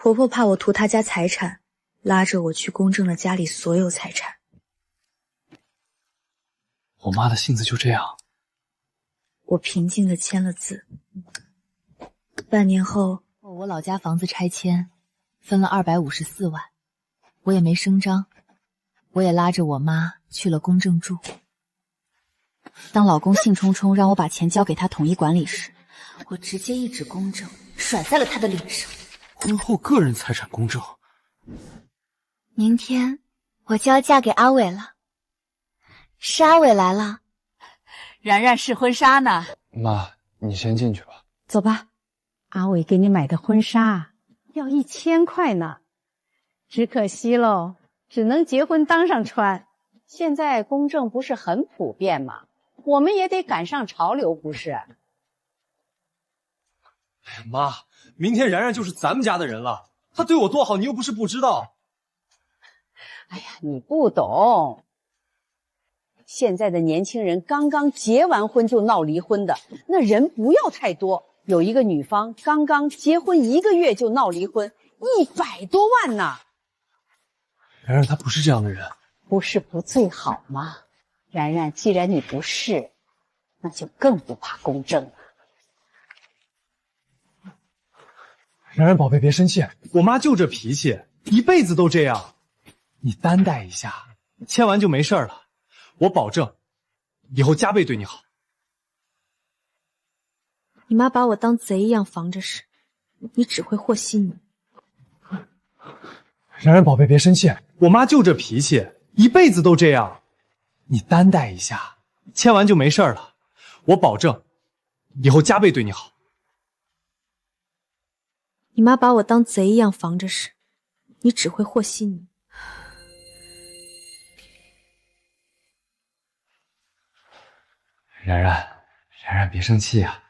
婆婆怕我图她家财产，拉着我去公证了家里所有财产。我妈的性子就这样。我平静地签了字。半年后，我老家房子拆迁，分了254万，我也没声张，我也拉着我妈去了公证处。当老公兴冲冲让我把钱交给他统一管理时，我直接一纸公证甩在了他的脸上。婚后个人财产公证。明天我就要嫁给阿伟了。是阿伟来了。然然试婚纱呢。妈，你先进去吧。走吧，阿伟给你买的婚纱要1000块呢，只可惜喽，只能结婚当上穿。现在公证不是很普遍吗？我们也得赶上潮流，不是？哎呀，妈，明天然然就是咱们家的人了，她对我多好，你又不是不知道。哎呀，你不懂。现在的年轻人刚刚结完婚就闹离婚的，那人不要太多。有一个女方刚刚结婚1个月就闹离婚，100多万呢。然然她不是这样的人。不是不最好吗？然然，既然你不是，那就更不怕公证了。然然宝贝，别生气，我妈就这脾气，一辈子都这样。你担待一下，签完就没事了。我保证，以后加倍对你好。你妈把我当贼一样防着时，你只会和稀泥。然然宝贝，别生气，我妈就这脾气，一辈子都这样。你担待一下，签完就没事了。我保证，以后加倍对你好。你妈把我当贼一样防着时，你只会和稀泥。然然别生气啊。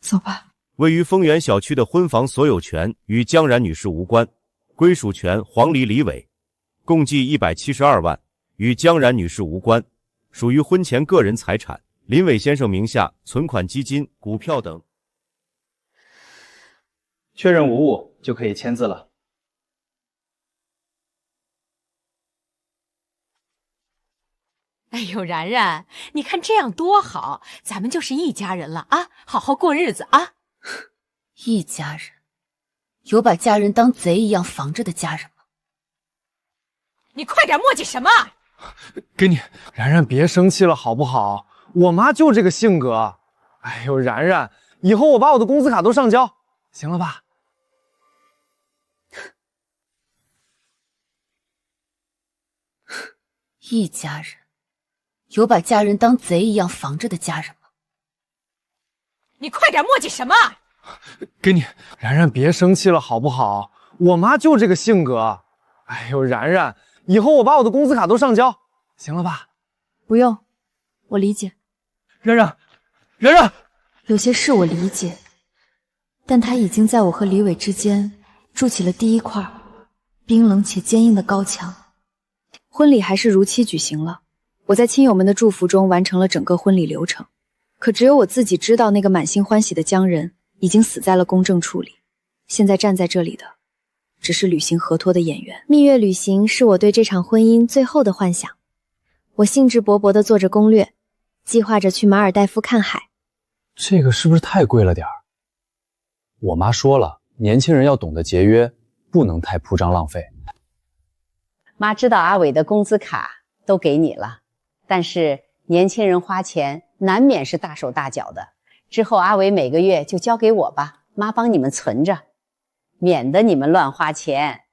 走吧。位于丰源小区的婚房所有权与江然女士无关，归属权黄黎李伟，共计172万，与江然女士无关，属于婚前个人财产。林伟先生名下存款基金、股票等。确认无误就可以签字了。哎呦，然然，你看这样多好，咱们就是一家人了啊，好好过日子啊。一家人，有把家人当贼一样防着的家人吗？你快点磨叽什么？给你，然然别生气了好不好？我妈就这个性格。哎呦，然然，以后我把我的工资卡都上交，行了吧？一家人，有把家人当贼一样防着的家人吗？你快点磨叽什么？给你，然然别生气了好不好？我妈就这个性格。哎呦，然然，以后我把我的工资卡都上交，行了吧？不用，我理解。然然，然然，有些事我理解，但他已经在我和李伟之间筑起了第一块冰冷且坚硬的高墙。婚礼还是如期举行了，我在亲友们的祝福中完成了整个婚礼流程。可只有我自己知道，那个满心欢喜的江人已经死在了公证处里。现在站在这里的，只是履行合托的演员。蜜月旅行是我对这场婚姻最后的幻想。我兴致勃勃地做着攻略，计划着去马尔代夫看海。这个是不是太贵了点儿？我妈说了，年轻人要懂得节约，不能太铺张浪费。妈知道阿伟的工资卡都给你了，但是年轻人花钱难免是大手大脚的。之后阿伟每个月就交给我吧，妈帮你们存着，免得你们乱花钱。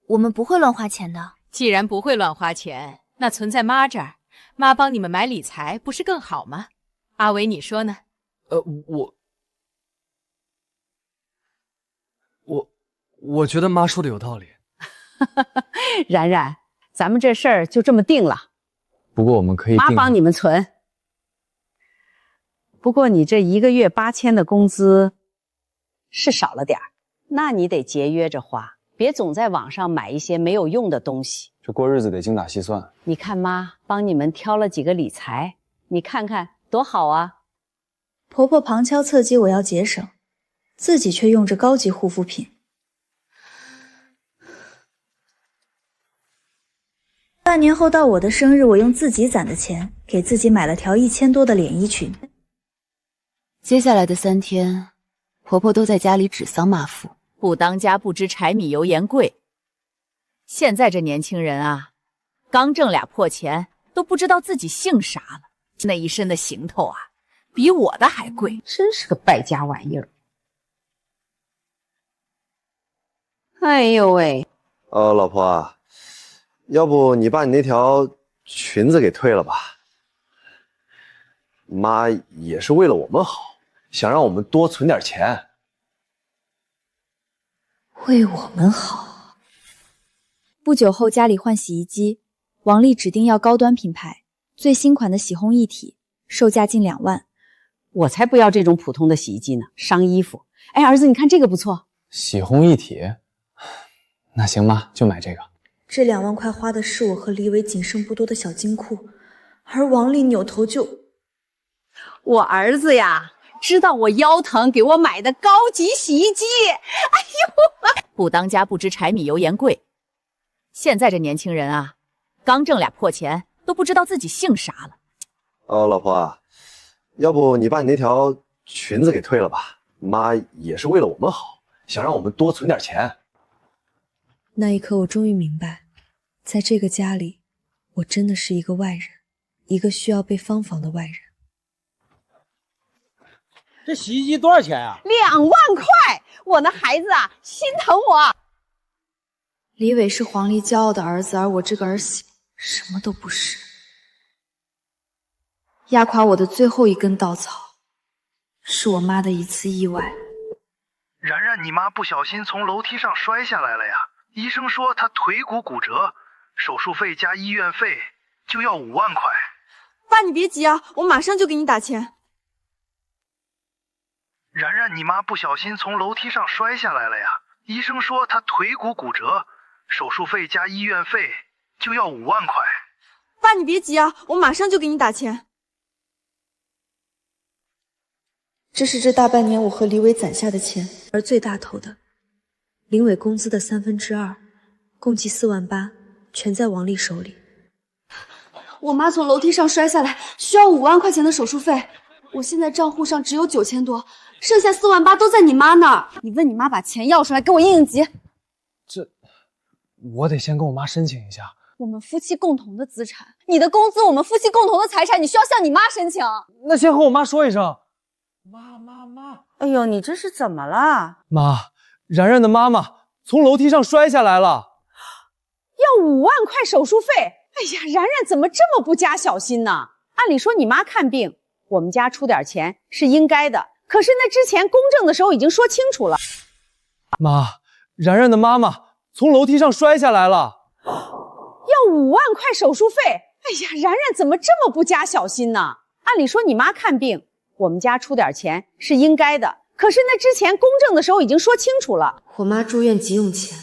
我们不会乱花钱的。既然不会乱花钱，那存在妈这儿，妈帮你们买理财不是更好吗？阿伟，你说呢？我觉得妈说的有道理。然然，咱们这事儿就这么定了。不过我们可以妈帮你们存。不过你这1个月8000的工资是少了点儿，那你得节约着花，别总在网上买一些没有用的东西。这过日子得精打细算。你看妈帮你们挑了几个理财，你看看多好啊。婆婆旁敲侧击我要节省，自己却用着高级护肤品，半年后到我的生日，我用自己攒的钱给自己买了条1000多的连衣裙。接下来的3天，婆婆都在家里指桑骂槐。不当家不知柴米油盐贵。现在这年轻人啊，刚挣俩破钱都不知道自己姓啥了，那一身的行头啊，比我的还贵，真是个败家玩意儿。哎呦喂！老婆啊，要不你把你那条裙子给退了吧？妈也是为了我们好，想让我们多存点钱。为我们好。不久后，家里换洗衣机，王丽指定要高端品牌，最新款的洗烘一体，售价近2万。我才不要这种普通的洗衣机呢，伤衣服。哎，儿子，你看这个不错。洗烘一体，那行妈，就买这个。这2万块花的是我和李伟仅剩不多的小金库，而王丽扭头就……我儿子呀，知道我腰疼，给我买的高级洗衣机。哎呦，不当家不知柴米油盐贵。现在这年轻人啊，刚挣俩破钱都不知道自己姓啥了。老婆啊，要不你把你那条裙子给退了吧？妈也是为了我们好，想让我们多存点钱。那一刻，我终于明白，在这个家里，我真的是一个外人，一个需要被方房的外人。这洗衣机多少钱啊？2万块！我那孩子啊，心疼我。李伟是黄丽骄傲的儿子，而我这个儿媳什么都不是。压垮我的最后一根稻草，是我妈的一次意外。然然，你妈不小心从楼梯上摔下来了呀！医生说她腿骨骨折，手术费加医院费就要5万块。爸，你别急啊，我马上就给你打钱。然然，你妈不小心从楼梯上摔下来了呀！医生说她腿骨骨折，手术费加医院费就要5万块。爸，你别急啊，我马上就给你打钱。这是这大半年我和李伟攒下的钱，而最大头的，林伟工资的2/3，共计4万8，全在王丽手里。我妈从楼梯上摔下来，需要5万块钱的手术费，我现在账户上只有9000多，剩下4万8都在你妈那儿。你问你妈把钱要出来，给我应应急。我得先跟我妈申请一下。我们夫妻共同的资产，你的工资，我们夫妻共同的财产，你需要向你妈申请。那先和我妈说一声。妈！哎呦，你这是怎么了？妈，然然的妈妈从楼梯上摔下来了，要5万块手术费。哎呀，然然怎么这么不加小心呢？按理说你妈看病，我们家出点钱是应该的，可是那之前公证的时候已经说清楚了。妈，然然的妈妈从楼梯上摔下来了，要5万块手术费。哎呀，然然怎么这么不加小心呢？按理说你妈看病，我们家出点钱是应该的，可是那之前公证的时候已经说清楚了。我妈住院急用钱，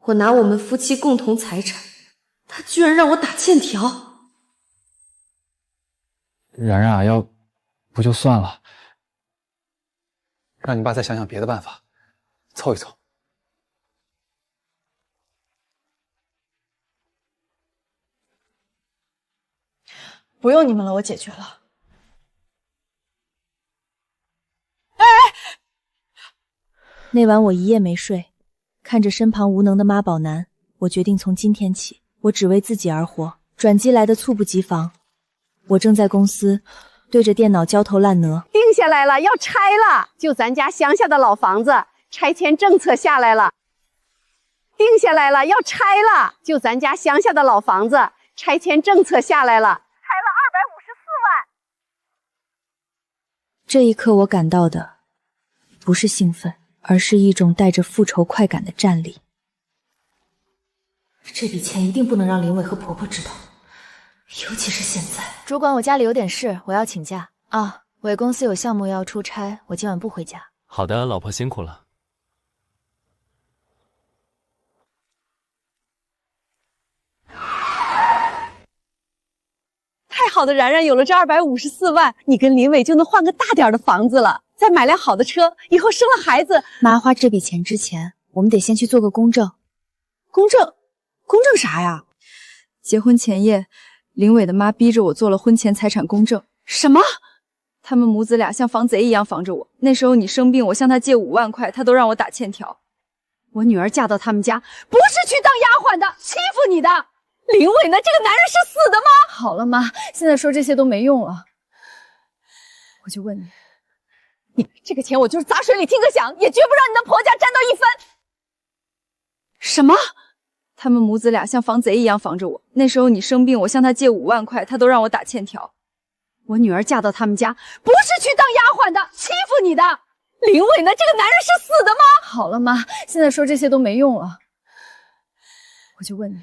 我拿我们夫妻共同财产，她居然让我打欠条。然然啊，要不就算了，让你爸再想想别的办法，凑一凑。不用你们了，我解决了。那晚我一夜没睡，看着身旁无能的妈宝男，我决定从今天起，我只为自己而活。转机来的猝不及防，我正在公司对着电脑焦头烂额。定下来了，要拆了，就咱家乡下的老房子，拆迁政策下来了。定下来了，要拆了，就咱家乡下的老房子，拆迁政策下来了，拆了254万。这一刻我感到的不是兴奋，而是一种带着复仇快感的战栗。这笔钱一定不能让林伟和婆婆知道，尤其是现在。主管，我家里有点事，我要请假啊。伟公司有项目要出差，我今晚不回家。好的，老婆辛苦了。太好的，然然有了这254万，你跟林伟就能换个大点的房子了，再买辆好的车，以后生了孩子。妈，花这笔钱之前，我们得先去做个公证。公证啥呀？结婚前夜，林伟的妈逼着我做了婚前财产公证。什么？他们母子俩像防贼一样防着我。那时候你生病，我向他借5万块，他都让我打欠条。我女儿嫁到他们家，不是去当丫鬟的，欺负你的。林伟呢？这个男人是死的吗？好了妈，现在说这些都没用了。我就问你，这个钱我就是砸水里听个响，也绝不让你的婆家沾到1分。什么？他们母子俩像防贼一样防着我。那时候你生病，我向他借5万块，他都让我打欠条。我女儿嫁到他们家，不是去当丫鬟的，欺负你的。林伟呢？这个男人是死的吗？好了妈，现在说这些都没用了。我就问你，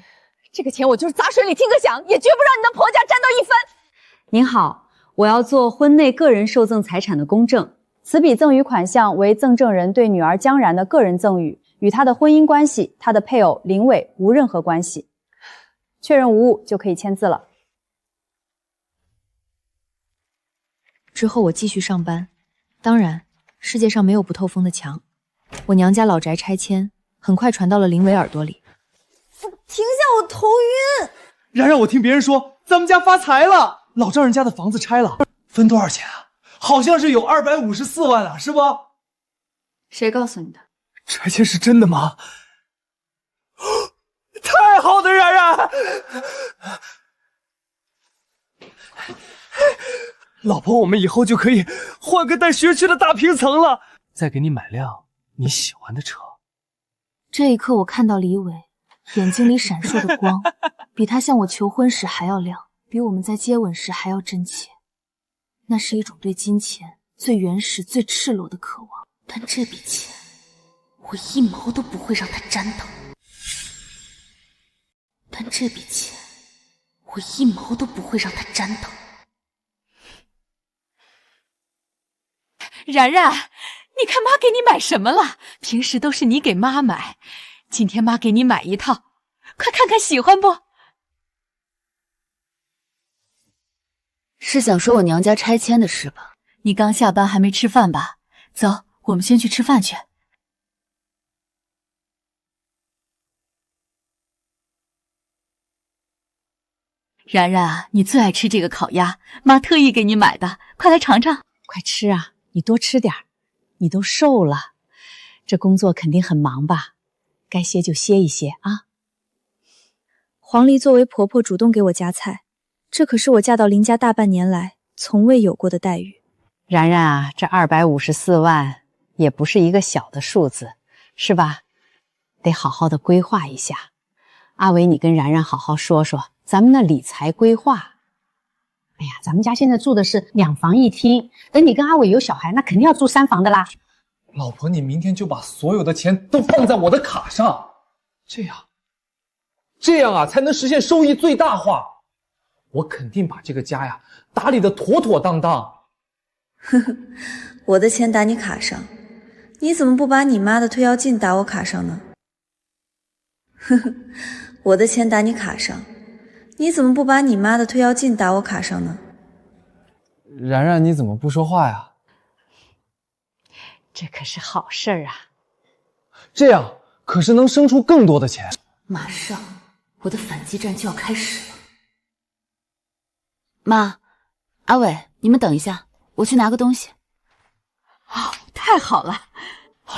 这个钱我就是砸水里听个响，也绝不让你的婆家沾到1分。您好，我要做婚内个人受赠财产的公证。此笔赠与款项为赠证人对女儿江然的个人赠与，与她的婚姻关系、她的配偶林伟无任何关系。确认无误就可以签字了。之后我继续上班，当然，世界上没有不透风的墙。我娘家老宅拆迁很快传到了林伟耳朵里。停下，我头晕。然然，我听别人说咱们家发财了，老丈人家的房子拆了，分多少钱啊？好像是有254万啊，是不？谁告诉你的？拆迁是真的吗？太好了，然然！老婆，我们以后就可以换个带学区的大平层了，再给你买辆你喜欢的车。这一刻，我看到李伟眼睛里闪烁的光，比他向我求婚时还要亮，比我们在接吻时还要真切。那是一种对金钱最原始、最赤裸的渴望。但这笔钱，我1毛都不会让他沾到。但这笔钱，我1毛都不会让他沾到。然然，你看妈给你买什么了？平时都是你给妈买，今天妈给你买一套，快看看喜欢不？是想说我娘家拆迁的事吧？你刚下班还没吃饭吧？走，我们先去吃饭去。然然啊，你最爱吃这个烤鸭，妈特意给你买的，快来尝尝。快吃啊，你多吃点儿，你都瘦了，这工作肯定很忙吧？该歇就歇一歇啊。黄黎作为婆婆主动给我夹菜，这可是我嫁到林家大半年来从未有过的待遇。然然啊，这254万也不是一个小的数字，是吧？得好好的规划一下。阿伟，你跟然然好好说说咱们的理财规划。哎呀，咱们家现在住的是2房1厅，等你跟阿伟有小孩，那肯定要住3房的啦。老婆，你明天就把所有的钱都放在我的卡上，这样啊，才能实现收益最大化。我肯定把这个家呀打理得妥妥当当。呵呵，我的钱打你卡上，你怎么不把你妈的退休金打我卡上呢？呵呵，我的钱打你卡上，你怎么不把你妈的退休金打我卡上呢？然然，你怎么不说话呀？这可是好事儿啊！这样可是能生出更多的钱。马上，我的反击战就要开始了。妈，阿伟，你们等一下，我去拿个东西。哦，太好了！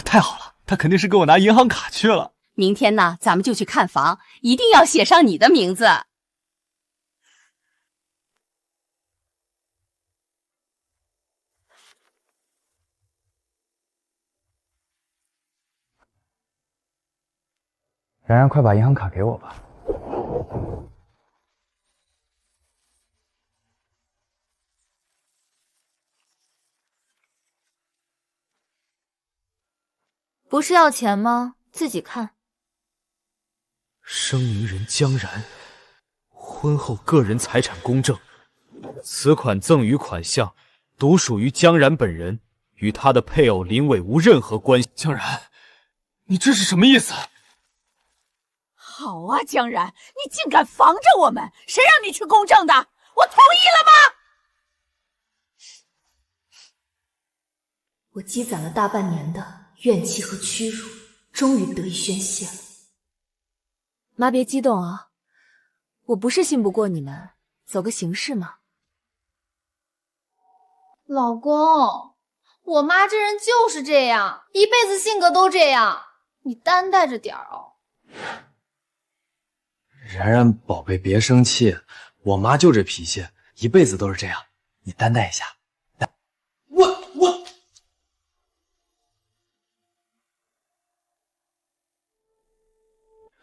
太好了，他肯定是给我拿银行卡去了。明天呢，咱们就去看房，一定要写上你的名字。然然，快把银行卡给我吧。不是要钱吗？自己看。生名人江然，婚后个人财产公证。此款赠与款项独属于江然本人，与他的配偶林伟无任何关系。江然，你这是什么意思？好啊，江然，你竟敢防着我们，谁让你去公证的？我同意了吗？我积攒了大半年的怨气和屈辱，终于得以宣泄了。妈别激动啊，我不是信不过你们，走个形式嘛。老公，我妈这人就是这样，一辈子性格都这样，你担待着点哦。然然宝贝，别生气，我妈就这脾气，一辈子都是这样，你担待一下。我，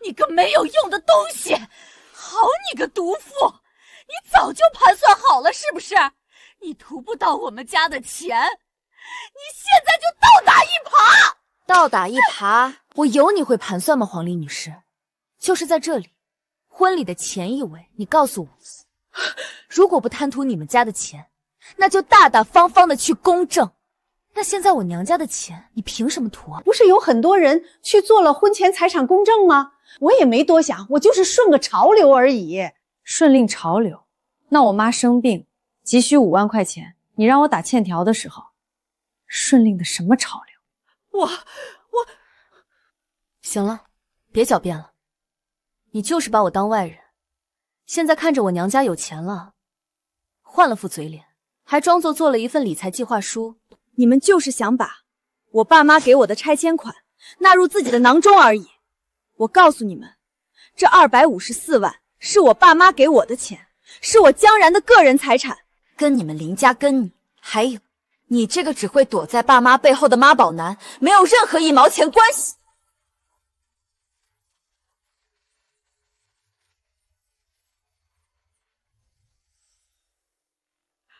你个没有用的东西！好你个毒妇！你早就盘算好了是不是？你图不到我们家的钱，你现在就倒打一耙！倒打一耙，我有你会盘算吗，黄丽女士？就是在这里，婚礼的前一尾，你告诉我，如果不贪图你们家的钱，那就大大方方的去公证。那现在我娘家的钱，你凭什么图啊？不是有很多人去做了婚前财产公证吗？我也没多想，我就是顺个潮流而已。顺应潮流？那我妈生病，急需5万块钱，你让我打欠条的时候，顺应的什么潮流？我行了，别狡辩了，你就是把我当外人。现在看着我娘家有钱了，换了副嘴脸，还装作做了一份理财计划书。你们就是想把我爸妈给我的拆迁款纳入自己的囊中而已。我告诉你们，这254万是我爸妈给我的钱，是我江然的个人财产，跟你们林家，跟你，还有你这个只会躲在爸妈背后的妈宝男，没有任何1毛钱关系。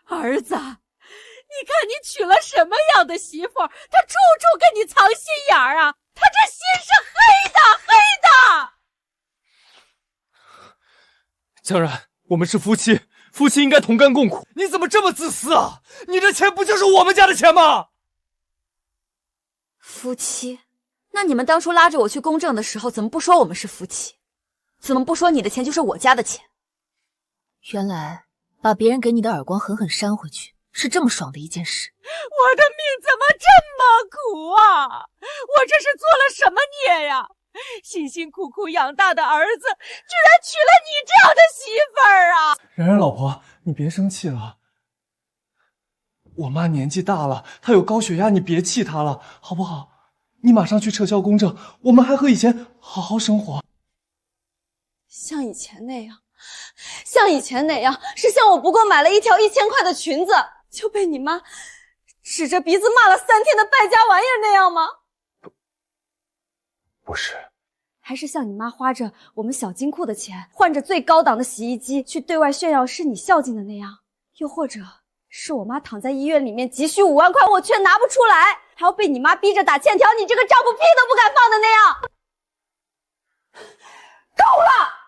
儿子，你看你娶了什么样的媳妇儿，她处处跟你藏心眼儿啊！她这心是黑的，黑的！江然，我们是夫妻，夫妻应该同甘共苦。你怎么这么自私啊？你这钱不就是我们家的钱吗？夫妻？那你们当初拉着我去公证的时候，怎么不说我们是夫妻？怎么不说你的钱就是我家的钱？原来把别人给你的耳光狠狠扇回去，是这么爽的一件事。我的命怎么这么苦啊！我这是做了什么孽呀？辛辛苦苦养大的儿子，居然娶了你这样的媳妇儿啊！然然老婆，你别生气了。我妈年纪大了，她有高血压，你别气她了，好不好？你马上去撤销公证，我们还和以前好好生活。像以前那样，是像我不过买了一条1000块的裙子，就被你妈指着鼻子骂了3天的败家玩意儿那样吗？不是。还是像你妈花着我们小金库的钱，换着最高档的洗衣机去对外炫耀是你孝敬的那样？又或者是我妈躺在医院里面急需5万块，我却拿不出来，还要被你妈逼着打欠条，你这个丈夫屁都不敢放的那样？够了！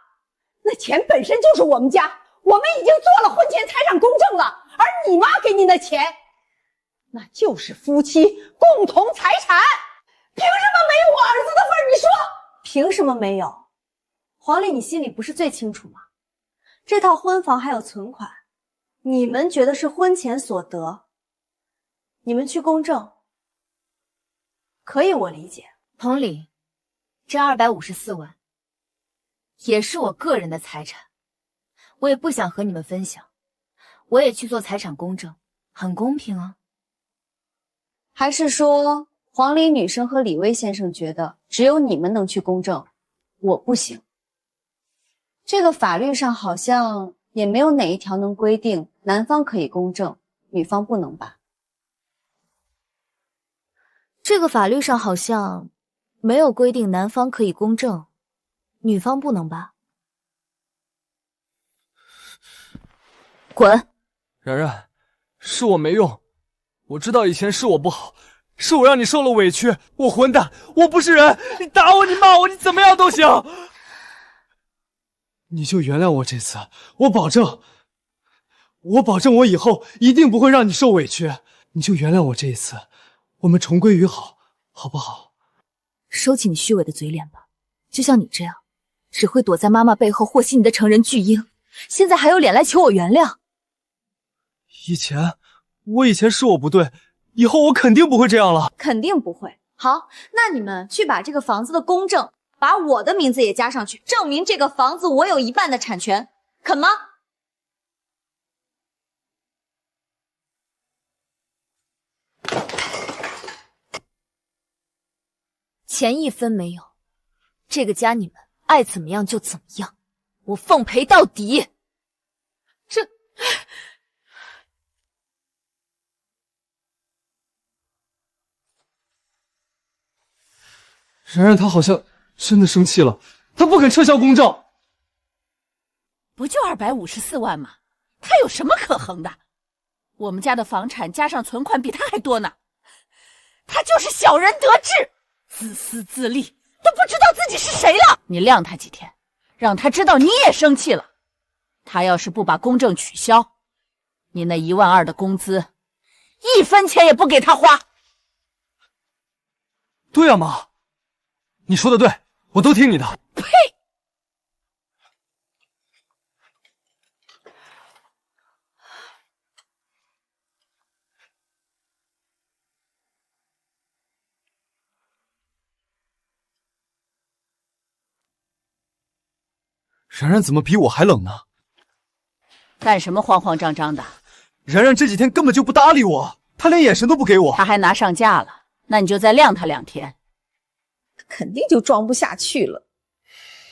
那钱本身就是我们家，我们已经做了婚前财产公证了，而你妈给你的钱，那就是夫妻共同财产，凭什么没有我儿子的份儿？你说凭什么没有？黄丽，你心里不是最清楚吗？这套婚房还有存款，你们觉得是婚前所得，你们去公证，可以，我理解。同理，这254万也是我个人的财产，我也不想和你们分享，我也去做财产公证，很公平啊。还是说黄李女生和李威先生觉得只有你们能去公证，我不行？这个法律上好像也没有哪一条能规定男方可以公证，女方不能吧？这个法律上好像没有规定男方可以公证，女方不能吧？滚！然然，是我没用，我知道以前是我不好，是我让你受了委屈，我混蛋，我不是人，你打我，你骂我，你怎么样都行。你就原谅我这次，我保证我以后一定不会让你受委屈。你就原谅我这一次，我们重归于好，好不好？收起你虚伪的嘴脸吧，就像你这样，只会躲在妈妈背后和稀泥的成人巨婴，现在还有脸来求我原谅？我以前是我不对，以后我肯定不会这样了。肯定不会。好，那你们去把这个房子的公证，把我的名字也加上去，证明这个房子我有1半的产权，肯吗？钱1分没有，这个家你们爱怎么样就怎么样，我奉陪到底。这然然他好像真的生气了，他不肯撤销公证。不就254万吗？他有什么可横的？我们家的房产加上存款比他还多呢。他就是小人得志，自私自利，都不知道自己是谁了。你晾他几天，让他知道你也生气了。他要是不把公证取消，你那1万2的工资，1分钱也不给他花。对啊，妈，你说的对，我都听你的。呸！然然怎么比我还冷呢？干什么慌慌张张的？然然这几天根本就不搭理我，她连眼神都不给我。他还拿上架了，那你就再晾他2天。肯定就装不下去了。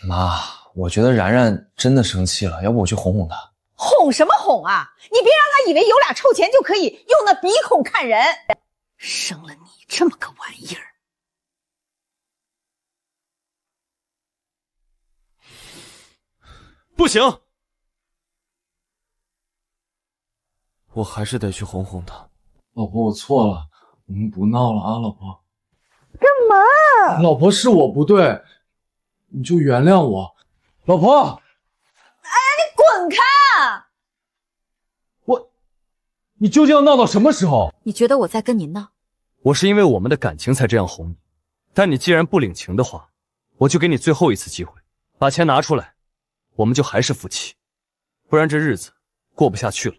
妈，我觉得然然真的生气了，要不我去哄哄她。哄什么哄啊！你别让他以为有俩臭钱就可以用那鼻孔看人。生了你这么个玩意儿！不行，我还是得去哄哄他。老婆，我错了，我们不闹了啊，老婆。干嘛？老婆，是我不对，你就原谅我。老婆，哎呀，你滚开啊！你究竟要闹到什么时候？你觉得我在跟你闹？我是因为我们的感情才这样哄你，但你既然不领情的话，我就给你最后一次机会，把钱拿出来，我们就还是夫妻，不然这日子过不下去了。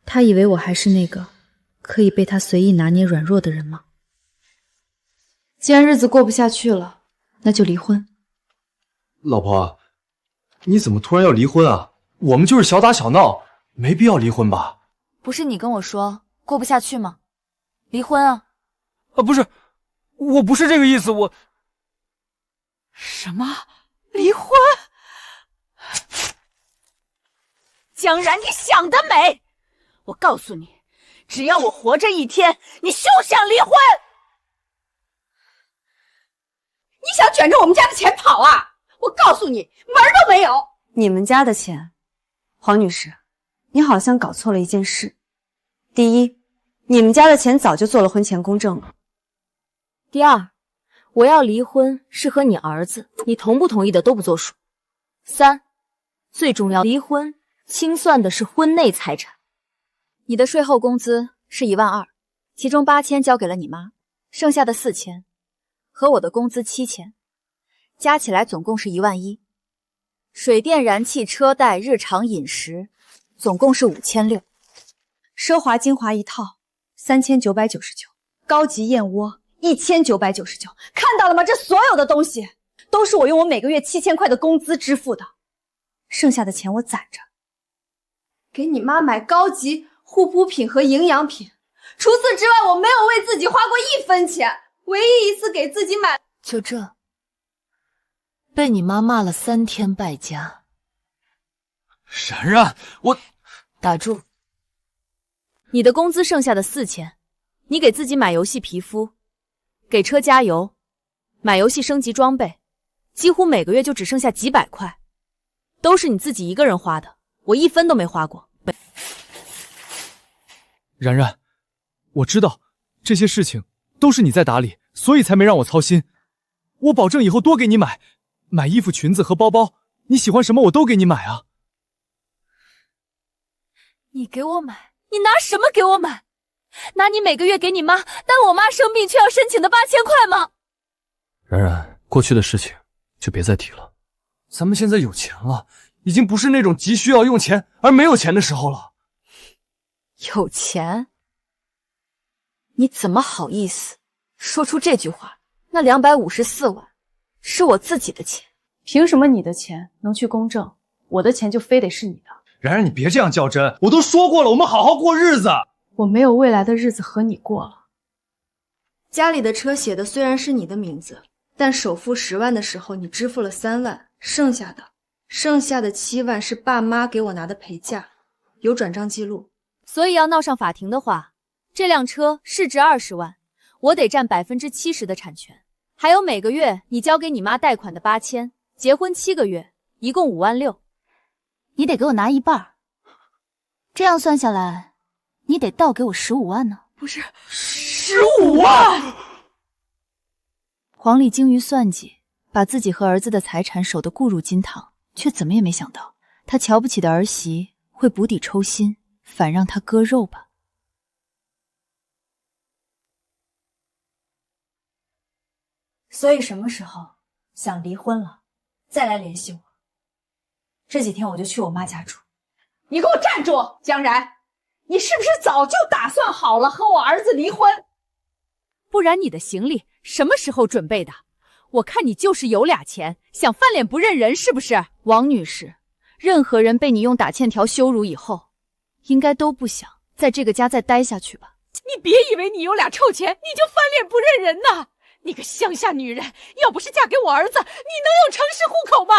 他以为我还是那个可以被他随意拿捏软弱的人吗？既然日子过不下去了，那就离婚。老婆，你怎么突然要离婚啊？我们就是小打小闹，没必要离婚吧？不是你跟我说过不下去吗？离婚啊！不是，我不是这个意思，我……什么？离婚？江然，你想得美！我告诉你，只要我活着一天，你休想离婚！你想卷着我们家的钱跑啊？我告诉你，门儿都没有！你们家的钱，黄女士，你好像搞错了一件事。第一，你们家的钱早就做了婚前公证了。第二，我要离婚是和你儿子，你同不同意的都不作数。三，最重要，离婚清算的是婚内财产。你的税后工资是1万2，其中8000交给了你妈，剩下的4000和我的工资7000，加起来总共是1万1。水电燃气车贷日常饮食总共是5600。奢华精华一套3999，高级燕窝1999。看到了吗？这所有的东西都是我用我每个月7000块的工资支付的，剩下的钱我攒着，给你妈买高级护肤品和营养品。除此之外，我没有为自己花过1分钱。唯一一次给自己买，就这，被你妈骂了3天败家。然然，我打住！你的工资剩下的4000，你给自己买游戏皮肤，给车加油，买游戏升级装备，几乎每个月就只剩下几百块，都是你自己一个人花的，我1分都没花过。然然，我知道这些事情都是你在打理，所以才没让我操心。我保证以后多给你买衣服、裙子和包包，你喜欢什么我都给你买啊。你给我买？你拿什么给我买？拿你每个月给你妈当我妈生病却要申请的8000块吗？然然，过去的事情就别再提了。咱们现在有钱了，已经不是那种急需要用钱而没有钱的时候了。有钱？你怎么好意思说出这句话？那254万是我自己的钱。凭什么你的钱能去公证，我的钱就非得是你的？然然，你别这样较真，我都说过了，我们好好过日子。我没有未来的日子和你过了。家里的车写的虽然是你的名字，但首付10万的时候你支付了3万，剩下的7万是爸妈给我拿的陪嫁，有转账记录。所以要闹上法庭的话，这辆车市值20万，我得占70%的产权，还有每个月你交给你妈贷款的8000，结婚7个月，一共5万6，你得给我拿一半。这样算下来，你得倒给我15万呢。不是15万！黄丽精于算计，把自己和儿子的财产守得固如金堂，却怎么也没想到，他瞧不起的儿媳会釜底抽薪，反让他割肉吧。所以什么时候想离婚了，再来联系我。这几天我就去我妈家住。你给我站住，江然！你是不是早就打算好了和我儿子离婚？不然你的行李什么时候准备的？我看你就是有俩钱，想翻脸不认人是不是？王女士，任何人被你用打欠条羞辱以后，应该都不想在这个家再待下去吧？你别以为你有俩臭钱，你就翻脸不认人呐！你个乡下女人，要不是嫁给我儿子，你能有城市户口吗？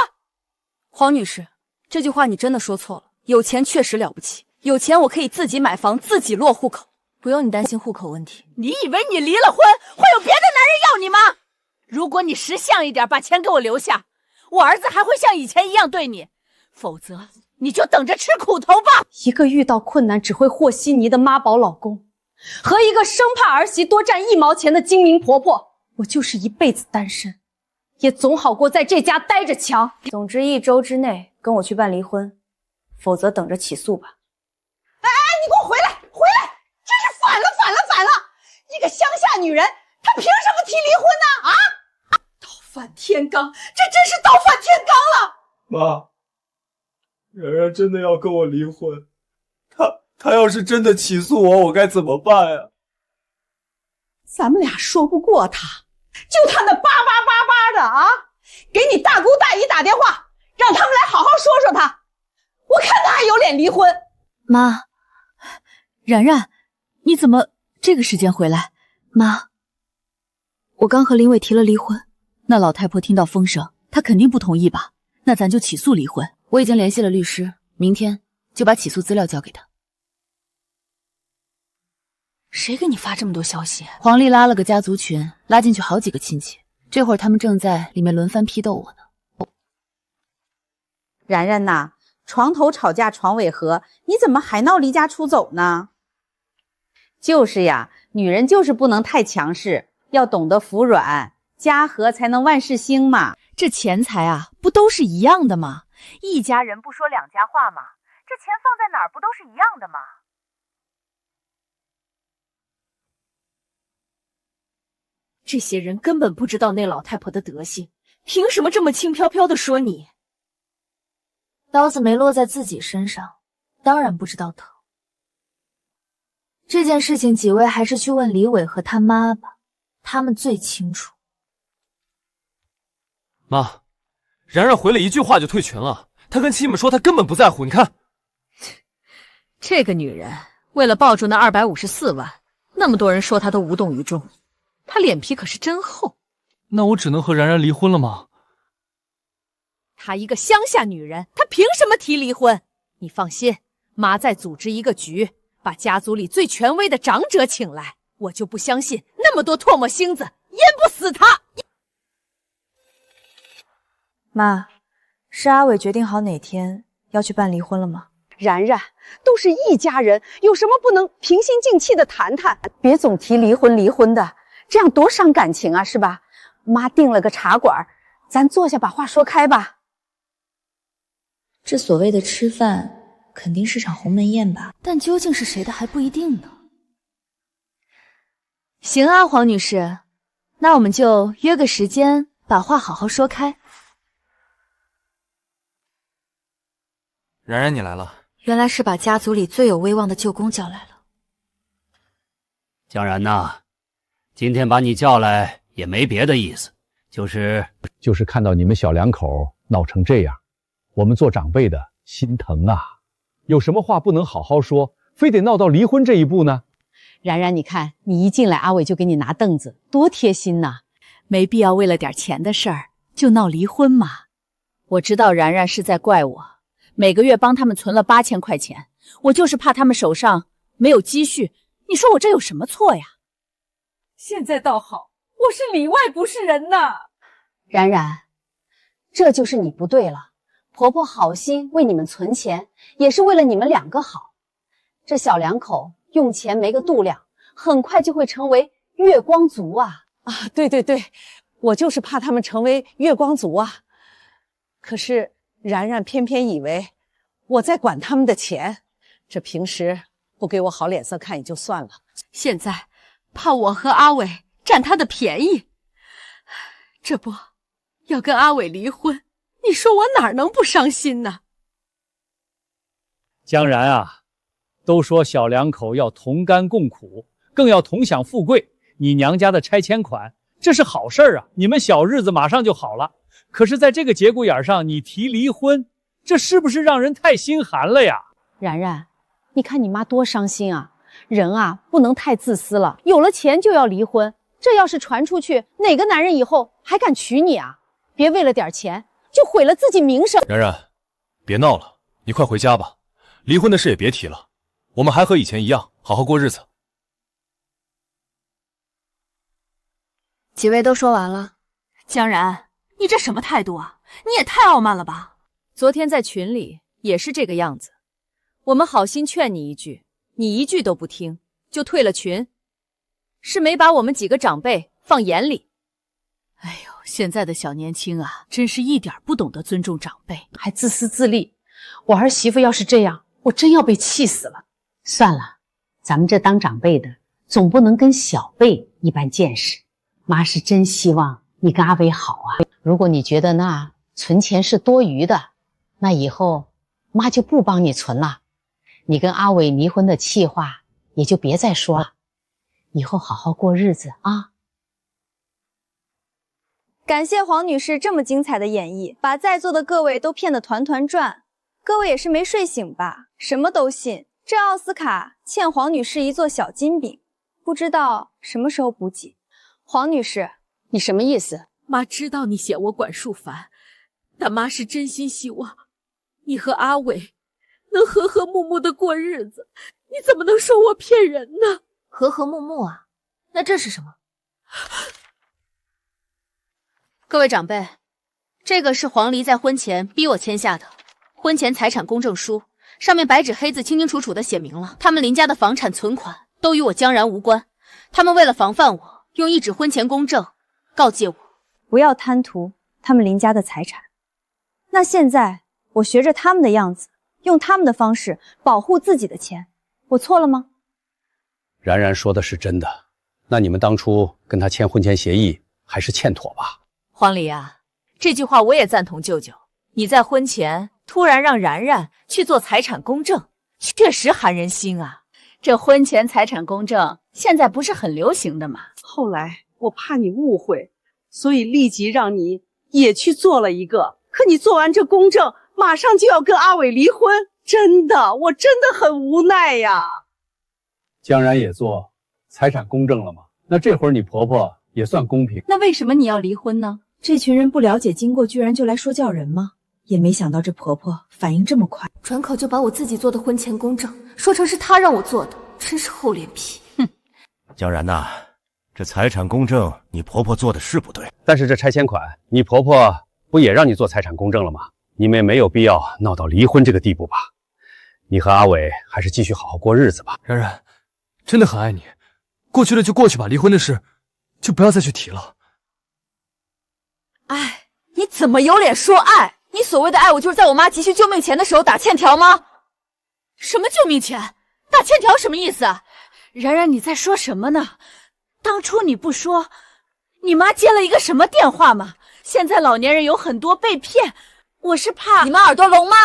黄女士，这句话你真的说错了。有钱确实了不起，有钱我可以自己买房，自己落户口，不用你担心户口问题。你以为你离了婚会有别的男人要你吗？如果你识相一点，把钱给我留下，我儿子还会像以前一样对你，否则你就等着吃苦头吧。一个遇到困难只会和稀泥的妈宝老公，和一个生怕儿媳多占1毛钱的精明婆婆，我就是一辈子单身，也总好过在这家待着强。总之1周之内跟我去办离婚，否则等着起诉吧。哎，你给我回来！回来！真是反了！一个乡下女人，她凭什么提离婚呢？啊！倒反天罡，这真是倒反天罡了！妈，然然真的要跟我离婚，他要是真的起诉我，我该怎么办呀？咱们俩说不过他，就他那巴的啊！给你大姑大姨打电话，让他们来好好说说他。我看他还有脸离婚。妈，然然，你怎么这个时间回来？妈，我刚和林伟提了离婚，那老太婆听到风声，她肯定不同意吧？那咱就起诉离婚。我已经联系了律师，明天就把起诉资料交给他。谁给你发这么多消息？黄丽拉了个家族群，拉进去好几个亲戚，这会儿他们正在里面轮番批斗我呢。然然呐，床头吵架床尾和，你怎么还闹离家出走呢？就是呀，女人就是不能太强势，要懂得服软，家和才能万事兴嘛。这钱财啊，不都是一样的吗？一家人不说两家话嘛，这钱放在哪儿不都是一样的吗？这些人根本不知道那老太婆的德行，凭什么这么轻飘飘的说你？刀子没落在自己身上，当然不知道疼。这件事情几位还是去问李伟和他妈吧，他们最清楚。妈，然然回了一句话就退群了，她跟亲们说她根本不在乎，你看。这个女人为了抱住那254万，那么多人说她都无动于衷，她脸皮可是真厚。那我只能和然然离婚了吗？她一个乡下女人，她凭什么提离婚？你放心，妈再组织一个局，把家族里最权威的长者请来，我就不相信那么多唾沫星子淹不死她。妈，是阿伟决定好哪天要去办离婚了吗？然然，都是一家人，有什么不能平心静气的谈谈？别总提离婚的，这样多伤感情啊，是吧？妈订了个茶馆，咱坐下把话说开吧。这所谓的吃饭，肯定是场鸿门宴吧？但究竟是谁的还不一定呢。行啊，黄女士，那我们就约个时间，把话好好说开。然然，你来了。原来是把家族里最有威望的舅公叫来了。江然呐，今天把你叫来也没别的意思，就是看到你们小两口闹成这样，我们做长辈的心疼啊。有什么话不能好好说，非得闹到离婚这一步呢？然然，你看你一进来，阿伟就给你拿凳子，多贴心呐！没必要为了点钱的事儿就闹离婚嘛。我知道然然是在怪我，每个月帮他们存了8000块钱，我就是怕他们手上没有积蓄。你说我这有什么错呀？现在倒好，我是里外不是人呐。然然，这就是你不对了。婆婆好心为你们存钱，也是为了你们两个好。这小两口用钱没个度量，很快就会成为月光族啊！啊，对对对，我就是怕他们成为月光族啊。可是然然偏偏以为我在管他们的钱，这平时不给我好脸色看也就算了，现在怕我和阿伟占他的便宜，这不要跟阿伟离婚，你说我哪能不伤心呢？江然啊，都说小两口要同甘共苦，更要同享富贵。你娘家的拆迁款，这是好事啊，你们小日子马上就好了。可是在这个节骨眼上，你提离婚，这是不是让人太心寒了呀？然然，你看你妈多伤心啊！人啊，不能太自私了，有了钱就要离婚，这要是传出去，哪个男人以后还敢娶你啊？别为了点钱就毁了自己名声。然然，别闹了，你快回家吧。离婚的事也别提了，我们还和以前一样，好好过日子。几位都说完了。江然，你这什么态度啊？你也太傲慢了吧！昨天在群里也是这个样子，我们好心劝你一句，你一句都不听，就退了群，是没把我们几个长辈放眼里。哎呦，现在的小年轻啊，真是一点不懂得尊重长辈，还自私自利。我儿媳妇要是这样，我真要被气死了。算了，咱们这当长辈的，总不能跟小辈一般见识。妈是真希望你跟阿伟好啊。如果你觉得那存钱是多余的，那以后妈就不帮你存了。你跟阿伟离婚的气话也就别再说了，以后好好过日子啊。感谢黄女士这么精彩的演绎，把在座的各位都骗得团团转。各位也是没睡醒吧？什么都信。这奥斯卡欠黄女士一座小金饼，不知道什么时候补给。黄女士，你什么意思？妈知道你嫌我管束烦，但妈是真心希望你和阿伟能和和睦睦的过日子。你怎么能说我骗人呢？和和睦睦啊？那这是什么？各位长辈，这个是黄离在婚前逼我签下的婚前财产公证书，上面白纸黑字清清楚楚的写明了，他们林家的房产存款都与我江然无关。他们为了防范我，用一纸婚前公证告诫我不要贪图他们林家的财产。那现在我学着他们的样子，用他们的方式保护自己的钱，我错了吗？然然说的是真的，那你们当初跟他签婚前协议还是欠妥吧？黄离啊，这句话我也赞同舅舅。你在婚前突然让然然去做财产公证，确实寒人心啊。这婚前财产公证现在不是很流行的吗？后来我怕你误会，所以立即让你也去做了一个。可你做完这公证，马上就要跟阿伟离婚，真的，我真的很无奈呀。江然也做财产公证了吗？那这会儿你婆婆也算公平。那为什么你要离婚呢？这群人不了解经过，居然就来说教人吗？也没想到这婆婆反应这么快，转口就把我自己做的婚前公证说成是她让我做的，真是厚脸皮。哼，江然呐，这财产公证你婆婆做的是不对，但是这拆迁款，你婆婆不也让你做财产公证了吗？你们也没有必要闹到离婚这个地步吧？你和阿伟还是继续好好过日子吧。然然，真的很爱你，过去了就过去吧，离婚的事就不要再去提了。哎，你怎么有脸说爱？你所谓的爱我，就是在我妈急需救命钱的时候打欠条吗？什么救命钱？打欠条什么意思啊？然然，你在说什么呢？当初你不说，你妈接了一个什么电话吗？现在老年人有很多被骗，我是怕你们耳朵聋吗？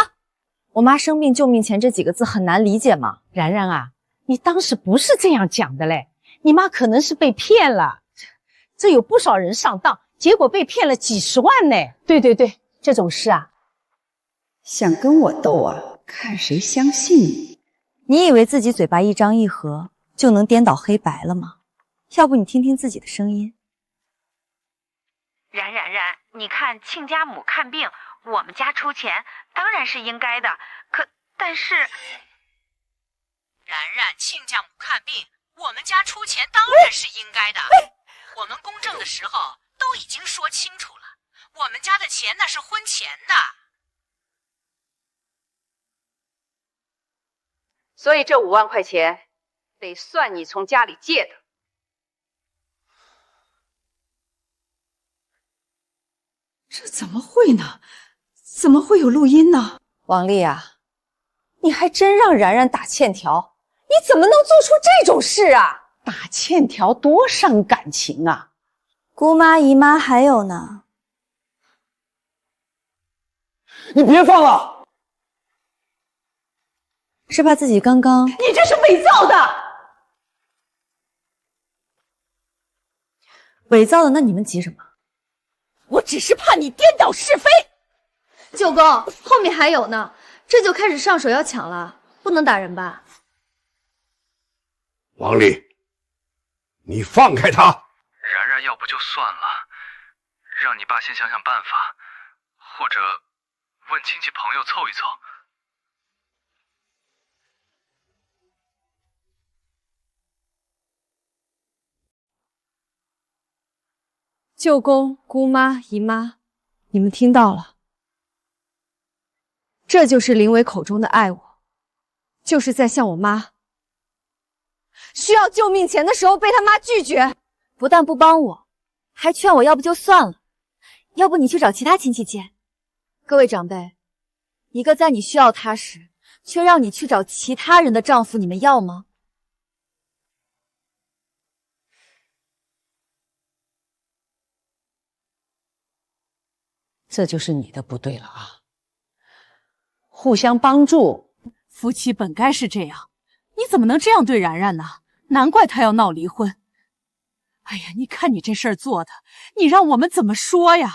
我妈生病救命钱这几个字很难理解吗？然然啊，你当时不是这样讲的嘞，你妈可能是被骗了，这有不少人上当，结果被骗了几十万呢。对对对，这种事啊，想跟我斗啊？看谁相信你。你以为自己嘴巴一张一合就能颠倒黑白了吗？要不你听听自己的声音。然，你看亲家母看病，我们家出钱，当然是应该的。但是，然，亲家母看病，我们家出钱当然是应该的。我们公证的时候都已经说清楚了，我们家的钱那是婚前的。所以这5万块钱得算你从家里借的。这怎么会呢？怎么会有录音呢？王丽啊，你还真让然然打欠条，你怎么能做出这种事啊？打欠条多伤感情啊！姑妈、姨妈还有呢。你别放了！是怕自己刚刚……你这是伪造的！伪造的，那你们急什么？我只是怕你颠倒是非。舅公，后面还有呢，这就开始上手要抢了，不能打人吧？王丽，你放开他！然然，要不就算了，让你爸先想想办法，或者问亲戚朋友凑一凑。舅公、姑妈、姨妈，你们听到了，这就是林伟口中的爱我，就是在向我妈需要救命钱的时候被他妈拒绝，不但不帮我，还劝我要不就算了，要不你去找其他亲戚借。各位长辈，一个在你需要他时却让你去找其他人的丈夫，你们要吗？这就是你的不对了啊！互相帮助，夫妻本该是这样，你怎么能这样对然然呢？难怪他要闹离婚。哎呀，你看你这事儿做的，你让我们怎么说呀？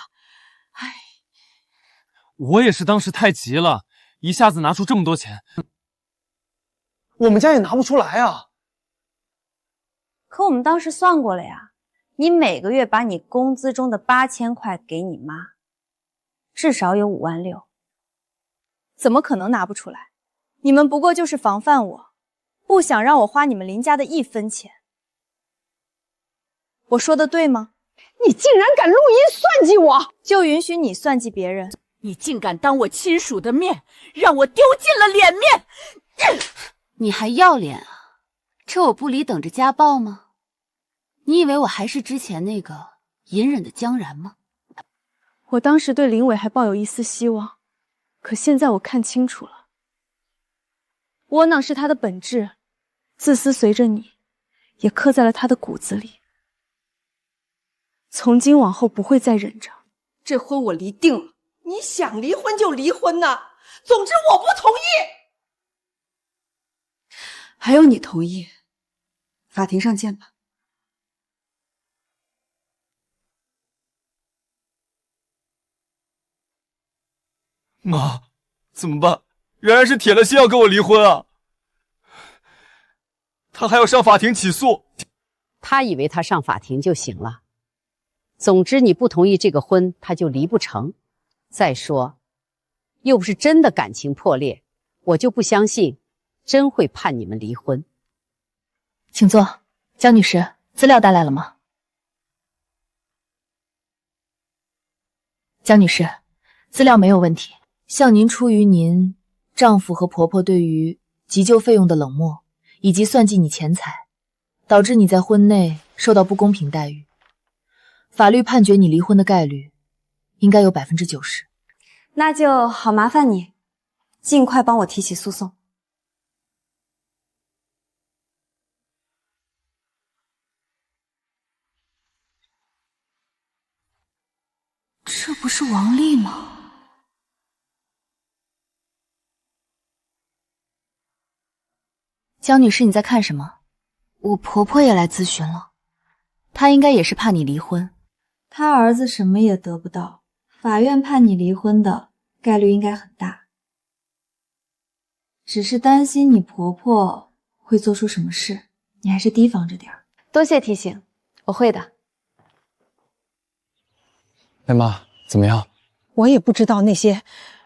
哎，我也是当时太急了，一下子拿出这么多钱，我们家也拿不出来啊。可我们当时算过了呀，你每个月把你工资中的8000块给你妈，至少有5万6，怎么可能拿不出来？你们不过就是防范我，不想让我花你们林家的1分钱。我说的对吗？你竟然敢录音算计我，就允许你算计别人。你竟敢当我亲属的面，让我丢尽了脸面！你还要脸啊？这我不理等着家暴吗？你以为我还是之前那个隐忍的江然吗？我当时对林伟还抱有一丝希望，可现在我看清楚了，窝囊是他的本质，自私随着你，也刻在了他的骨子里。从今往后不会再忍着，这婚我离定了，你想离婚就离婚呐，总之我不同意。还有你同意，法庭上见吧。妈，怎么办？然然是铁了心要跟我离婚啊！他还要上法庭起诉。他以为他上法庭就行了。总之你不同意这个婚，他就离不成。再说，又不是真的感情破裂，我就不相信真会判你们离婚。请坐，江女士，资料带来了吗？江女士，资料没有问题。向您出于您丈夫和婆婆对于急救费用的冷漠，以及算计你钱财，导致你在婚内受到不公平待遇。法律判决你离婚的概率应该有90%。那就好麻烦你，尽快帮我提起诉讼。这不是王丽吗？江女士，你在看什么？我婆婆也来咨询了，她应该也是怕你离婚。他儿子什么也得不到，法院判你离婚的概率应该很大。只是担心你婆婆会做出什么事，你还是提防着点儿。多谢提醒，我会的。哎妈，怎么样？我也不知道那些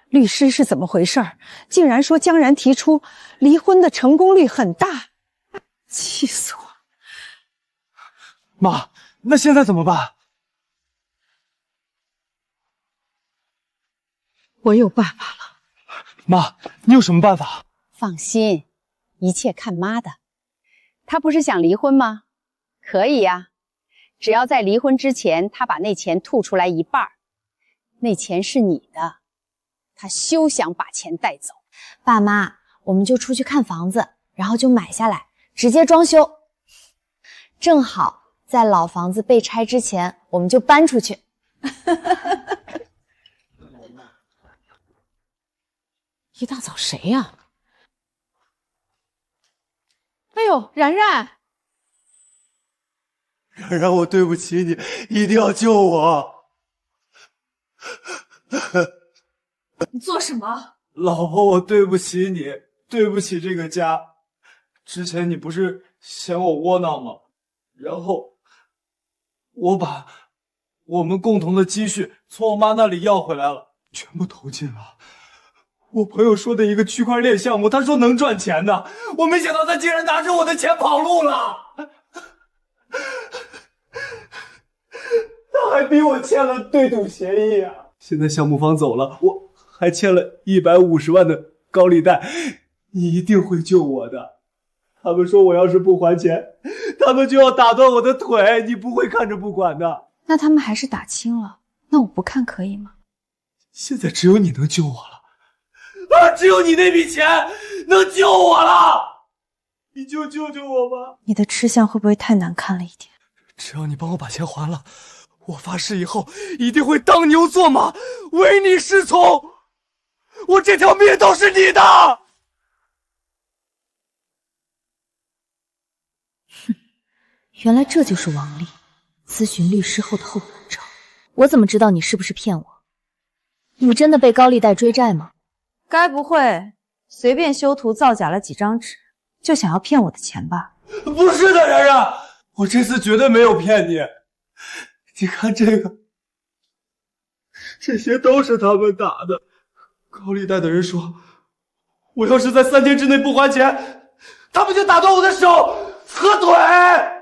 律师是怎么回事，竟然说江然提出离婚的成功率很大，气死我！妈，那现在怎么办？我有办法了。妈，你有什么办法？放心，一切看妈的。他不是想离婚吗？可以呀，只要在离婚之前，他把那钱吐出来一半，那钱是你的，他休想把钱带走。爸妈，我们就出去看房子，然后就买下来，直接装修。正好在老房子被拆之前，我们就搬出去。一大早谁呀？哎呦，然然，然然，我对不起你，一定要救我。你做什么？老婆，我对不起你，对不起这个家。之前你不是嫌我窝囊吗？然后我把我们共同的积蓄从我妈那里要回来了，全部投进了我朋友说的一个区块链项目，他说能赚钱的，我没想到他竟然拿着我的钱跑路了。他还逼我签了对赌协议啊！现在项目方走了，我还欠了150万的高利贷，你一定会救我的。他们说我要是不还钱，他们就要打断我的腿，你不会看着不管的。那他们还是打清了，那我不看可以吗？现在只有你能救我了，只有你那笔钱能救我了，你就救救我吧。你的吃相会不会太难看了一点？只要你帮我把钱还了，我发誓以后一定会当牛做马，唯你是从。我这条命都是你的。哼，原来这就是王丽咨询律师后的后半招。我怎么知道你是不是骗我？你真的被高利贷追债吗？该不会随便修图造假了几张纸，就想要骗我的钱吧？不是的，然然，我这次绝对没有骗你。你看这个，这些都是他们打的。高利贷的人说，我要是在3天之内不还钱，他们就打断我的手和腿。然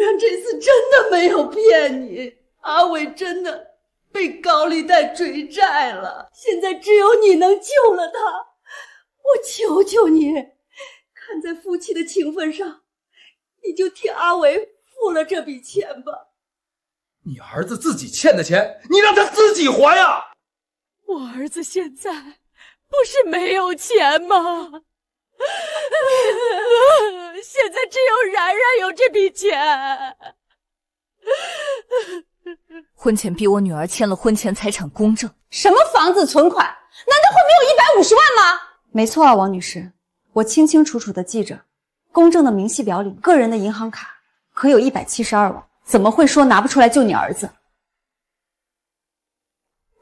然这次真的没有骗你，阿伟真的被高利贷追债了，现在只有你能救了他。我求求你，看在夫妻的情分上，你就替阿伟付了这笔钱吧。你儿子自己欠的钱，你让他自己还呀！我儿子现在不是没有钱吗？现在只有然然有这笔钱。婚前逼我女儿签了婚前财产公证，什么房子存款，难道会没有150万吗？没错啊，王女士，我清清楚楚的记着，公证的明细表里，个人的银行卡可有172万，怎么会说拿不出来救你儿子？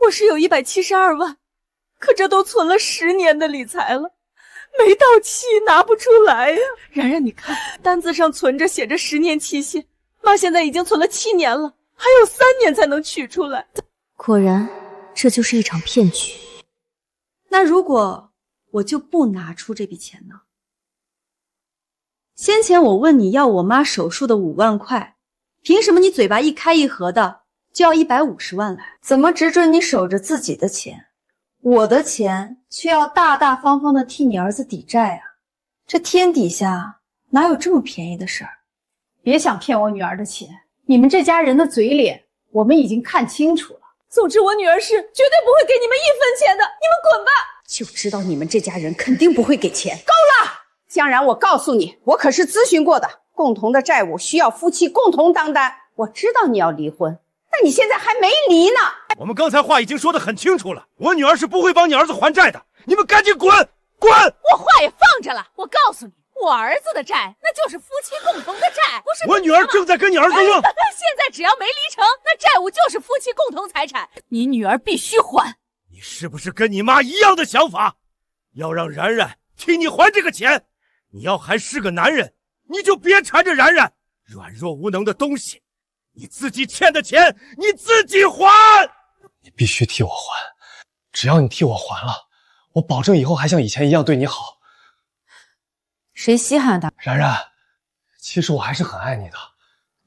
我是有172万，可这都存了10年的理财了，没到期拿不出来呀。然然，你看单子上存着写着10年期限，妈现在已经存了7年了，还有3年才能取出来。果然，这就是一场骗局。那如果我就不拿出这笔钱呢？先前我问你要我妈手术的5万块，凭什么你嘴巴一开一合的就要150万来？怎么只准你守着自己的钱，我的钱却要大大方方的替你儿子抵债啊？这天底下哪有这么便宜的事儿？别想骗我女儿的钱，你们这家人的嘴脸我们已经看清楚了。总之我女儿是绝对不会给你们1分钱的，你们滚吧！就知道你们这家人肯定不会给钱。够了！江然，我告诉你，我可是咨询过的，共同的债务需要夫妻共同担当。我知道你要离婚，但你现在还没离呢。我们刚才话已经说得很清楚了，我女儿是不会帮你儿子还债的，你们赶紧滚！滚！我话也放着了，我告诉你，我儿子的债那就是夫妻共同的债，不是我女儿正在跟你儿子论。现在只要没离成，那债务就是夫妻共同财产，你女儿必须还。你是不是跟你妈一样的想法？要让然然替你还这个钱？你要还是个男人，你就别缠着然然，软弱无能的东西。你自己欠的钱，你自己还。你必须替我还，只要你替我还了，我保证以后还像以前一样对你好。谁稀罕他？然然，其实我还是很爱你的，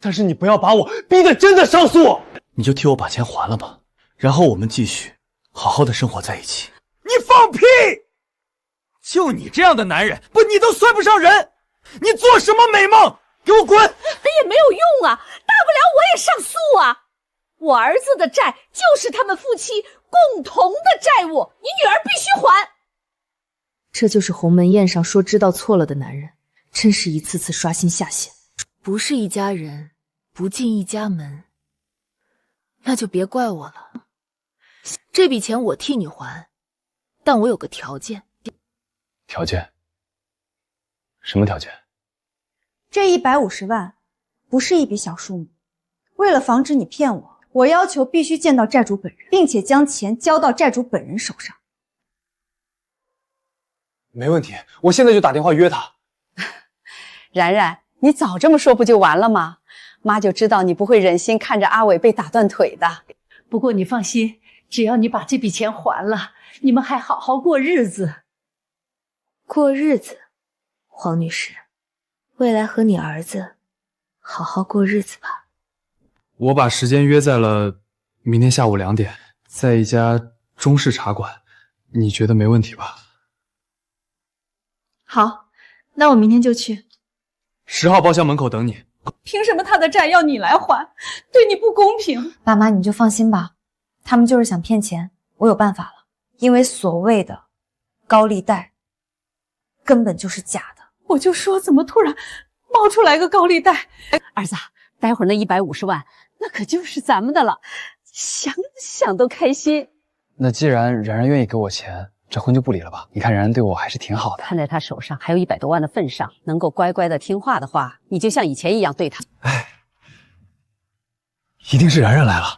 但是你不要把我逼得真的上诉。你就替我把钱还了吧，然后我们继续好好的生活在一起。你放屁！就你这样的男人，你都算不上人，你做什么美梦？给我滚！也没有用啊，大不了我也上诉啊。我儿子的债就是他们夫妻共同的债务，你女儿必须还。这就是鸿门宴上说知道错了的男人，真是一次次刷新下限。不是一家人，不进一家门，那就别怪我了。这笔钱我替你还，但我有个条件。条件？什么条件？这150万不是一笔小数目，为了防止你骗我，我要求必须见到债主本人，并且将钱交到债主本人手上。没问题，我现在就打电话约他。然然，你早这么说不就完了吗？妈就知道你不会忍心看着阿伟被打断腿的。不过你放心，只要你把这笔钱还了，你们还好好过日子。过日子，黄女士，未来和你儿子好好过日子吧。我把时间约在了明天下午2点，在一家中式茶馆，你觉得没问题吧？好，那我明天就去。10号包厢门口等你。凭什么他的债要你来还？对你不公平。爸妈，你就放心吧，他们就是想骗钱，我有办法了。因为所谓的高利贷根本就是假的。我就说怎么突然冒出来个高利贷？儿子，待会儿那150万那可就是咱们的了，想想都开心。那既然然然愿意给我钱，这婚就不离了吧？你看然然对我还是挺好的。看在他手上还有100多万的份上，能够乖乖的听话的话，你就像以前一样对他。一定是然然来了。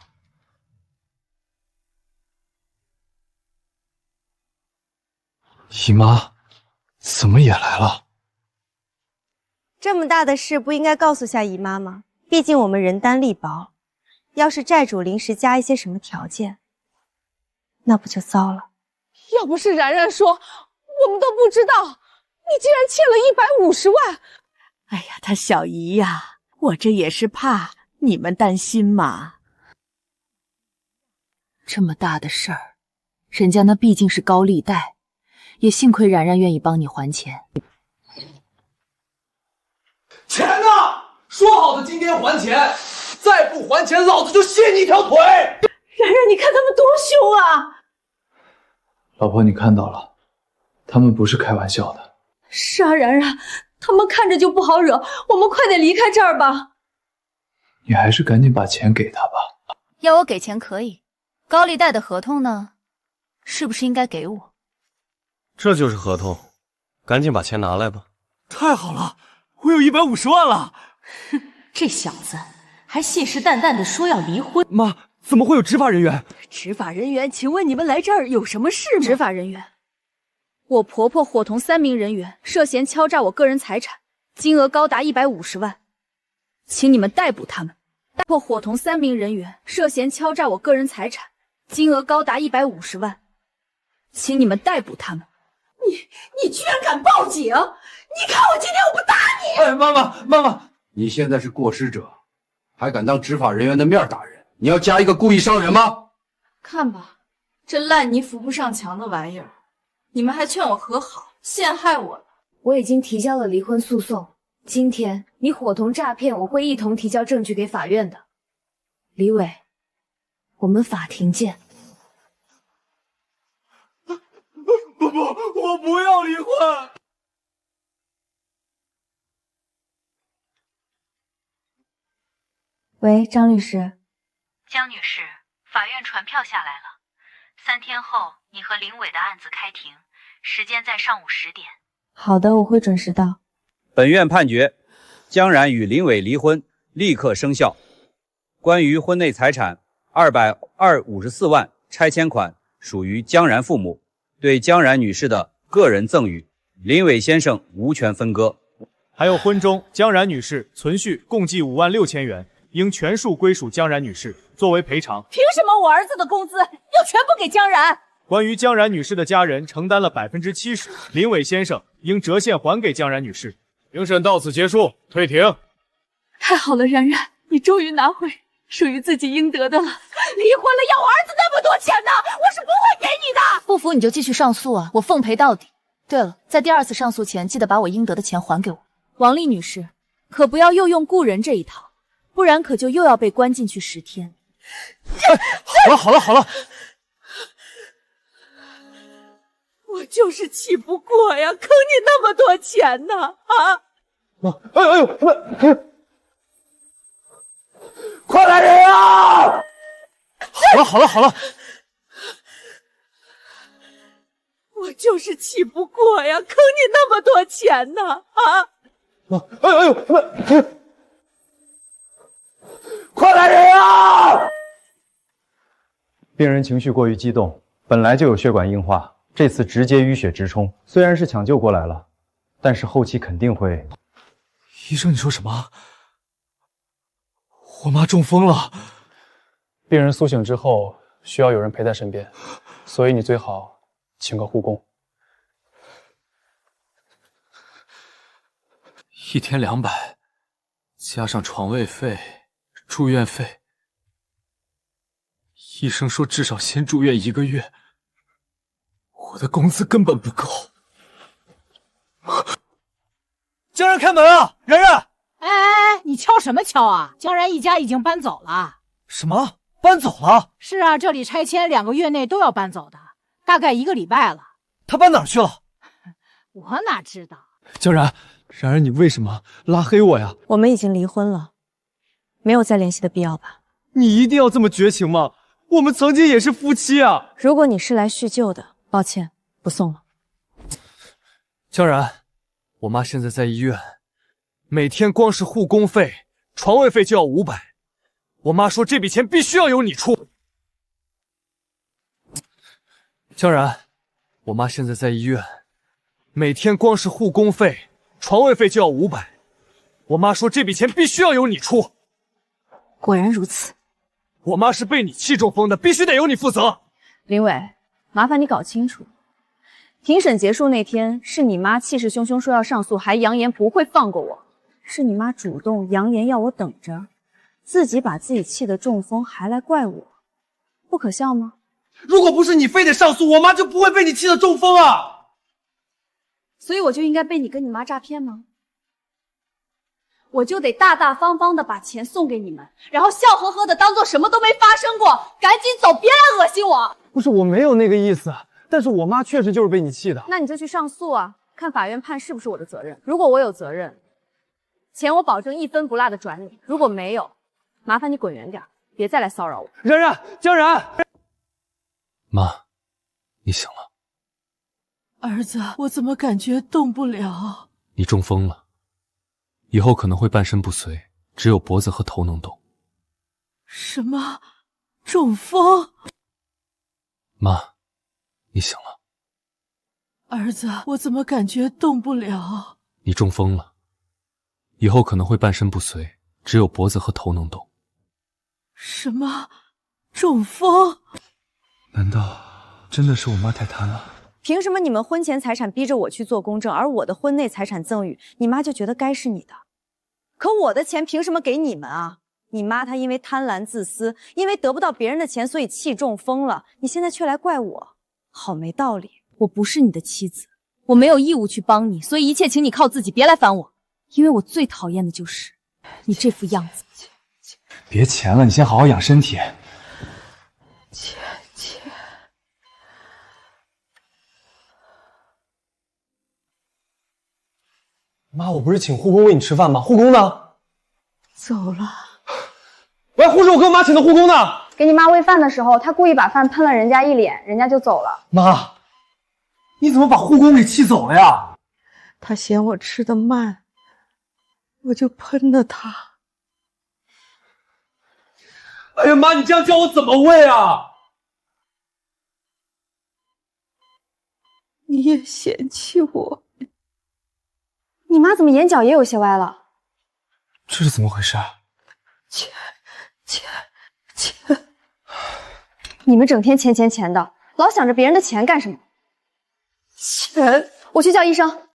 姨妈，怎么也来了？这么大的事不应该告诉下姨妈吗？毕竟我们人单力薄，要是债主临时加一些什么条件，那不就糟了？要不是然然说，我们都不知道，你竟然欠了150万。哎呀，他小姨呀，我这也是怕你们担心嘛。这么大的事儿，人家那毕竟是高利贷，也幸亏然然愿意帮你还钱。钱呢？说好的今天还钱，再不还钱，老子就卸你一条腿！然然，你看他们多凶啊！老婆，你看到了，他们不是开玩笑的。是啊，然然，他们看着就不好惹，我们快点离开这儿吧。你还是赶紧把钱给他吧。要我给钱可以，高利贷的合同呢？是不是应该给我？这就是合同，赶紧把钱拿来吧。太好了，我有150万了。这小子还信誓旦旦的说要离婚。妈，怎么会有执法人员？执法人员，请问你们来这儿有什么事吗？执法人员，我婆婆伙同3名人员涉嫌敲诈我个人财产，金额高达150万，请你们逮捕他们。婆婆伙同3名人员涉嫌敲诈我个人财产，金额高达150万，请你们逮捕他们。你居然敢报警！你看我今天我不打你！哎，妈妈，你现在是过失者，还敢当执法人员的面打人？你要加一个故意伤人吗？看吧，这烂泥扶不上墙的玩意儿，你们还劝我和好，陷害我了。我已经提交了离婚诉讼，今天你伙同诈骗，我会一同提交证据给法院的。李伟，我们法庭见。不，我不要离婚。喂，张律师。江女士，法院传票下来了，3天后你和林伟的案子开庭，时间在上午10点。好的，我会准时到。本院判决，江然与林伟离婚，立刻生效。关于婚内财产254万拆迁款属于江然父母，对江然女士的个人赠与，林伟先生无权分割。还有婚中江然女士存续共计5万6千元，应全数归属江然女士作为赔偿。凭什么我儿子的工资要全部给江然？关于江然女士的家人承担了70%，林伟先生应折现还给江然女士。庭审到此结束，退庭。太好了，然然，你终于拿回属于自己应得的了。离婚了要我儿子那么多钱呢，我是不会给你的。不服你就继续上诉啊，我奉陪到底。对了，在第2次上诉前，记得把我应得的钱还给我。王丽女士，可不要又用雇人这一套，不然可就又要被关进去10天。好了，我就是气不过呀，坑你那么多钱呢啊！快来人啊！好了，我就是气不过呀，坑你那么多钱呢啊！快来人啊！病人情绪过于激动，本来就有血管硬化，这次直接淤血直冲，虽然是抢救过来了，但是后期肯定会……医生，你说什么？我妈中风了。病人苏醒之后需要有人陪在身边，所以你最好请个护工。1天200，加上床位费、住院费，医生说至少先住院1个月，我的工资根本不够。江然，开门啊！然然，哎，你敲什么敲啊？江然一家已经搬走了。什么？搬走了？是啊，这里拆迁2个月内都要搬走的，大概1个礼拜了。他搬哪儿去了？我哪知道？江然，你为什么拉黑我呀？我们已经离婚了，没有再联系的必要吧？你一定要这么绝情吗？我们曾经也是夫妻啊！如果你是来叙旧的，抱歉，不送了。江然，我妈现在在医院，每天光是护工费、床位费就要500，我妈说这笔钱必须要由你出。江然，我妈现在在医院，每天光是护工费、床位费就要500，我妈说这笔钱必须要由你出。果然如此。我妈是被你气中风的，必须得由你负责。林伟，麻烦你搞清楚，庭审结束那天是你妈气势汹汹说要上诉，还扬言不会放过我，是你妈主动扬言要我等着，自己把自己气得中风，还来怪我，不可笑吗？如果不是你非得上诉，我妈就不会被你气得中风啊！所以我就应该被你跟你妈诈骗吗？我就得大大方方的把钱送给你们，然后笑呵呵的当做什么都没发生过，赶紧走，别来恶心我。不是，我没有那个意思，但是我妈确实就是被你气的。那你就去上诉啊，看法院判是不是我的责任。如果我有责任，钱我保证1分不落的转你；如果没有，麻烦你滚远点，别再来骚扰我。然然，江然，妈，你醒了。儿子，我怎么感觉动不了？你中风了，以后可能会半身不遂，只有脖子和头能动。什么？中风？妈，你醒了。儿子，我怎么感觉动不了？你中风了，以后可能会半身不遂，只有脖子和头能动。什么？中风？难道真的是我妈太贪了？凭什么你们婚前财产逼着我去做公证，而我的婚内财产赠与，你妈就觉得该是你的？可我的钱凭什么给你们啊？你妈她因为贪婪自私，因为得不到别人的钱，所以气中风了。你现在却来怪我，好没道理。我不是你的妻子，我没有义务去帮你，所以一切请你靠自己，别来烦我。因为我最讨厌的就是你这副样子。别钱了，你先好好养身体。姐。妈，我不是请护工喂你吃饭吗？护工呢？走了。喂，护士，我跟我妈请的护工呢？给你妈喂饭的时候，他故意把饭喷了人家一脸，人家就走了。妈，你怎么把护工给气走了呀？他嫌我吃的慢，我就喷了他。哎呀妈，你这样叫我怎么喂啊？你也嫌弃我？你妈怎么眼角也有些歪了？这是怎么回事？钱，你们整天钱的，老想着别人的钱干什么？钱，我去叫医生。